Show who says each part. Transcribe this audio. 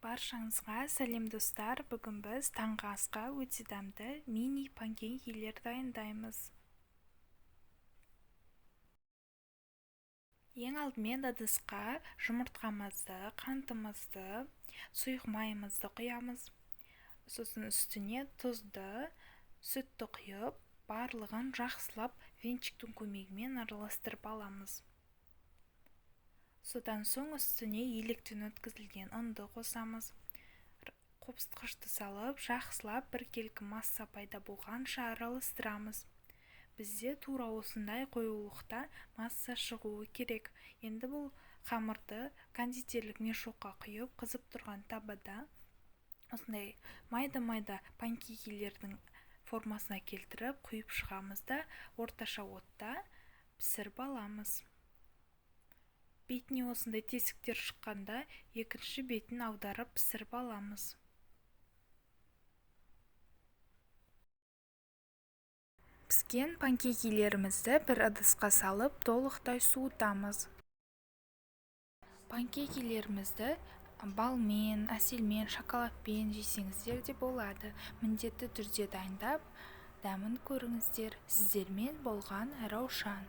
Speaker 1: Баршаңызға сәлем достар. Бүгін біз таңғы асқа өте дәмді мини панкейкелер дайындаймыз. Ең алдымен ыдысқа жұмыртқамызды, қантымызды, сұйық майымызды құямыз. Сосын үстіне тұзды, сүтті құйып, барлығын жақсылап венчиктің көмегімен араластырып аламыз. Содан соң үстіне електен өткізілген ұнды қосамыз. Қопсытқышты салып, жақсылап біркелкі масса пайда болғанша араластырамыз. Бізде тура осындай қоюлықта масса шығуы керек. Енді бұл қамырды кондитерлік мешокқа құйып, қызып тұрған табада осындай майда-майда панкейкелердің формасына келтіріп құйып шығамыз да орташа отта пісіріп аламыз. Бетіне осындай тесіктер шыққанда екінші бетін аударып пісіріп аламыз. Піскен панкейкелерімізді бір ыдысқа салып, толықтай суытамыз. Панкейкелерімізді балмен, әселмен, шоколадпен жесеңіздер де болады. Міндетті түрде дайындап, дәмін көріңіздер. Сіздермен болған Раушан.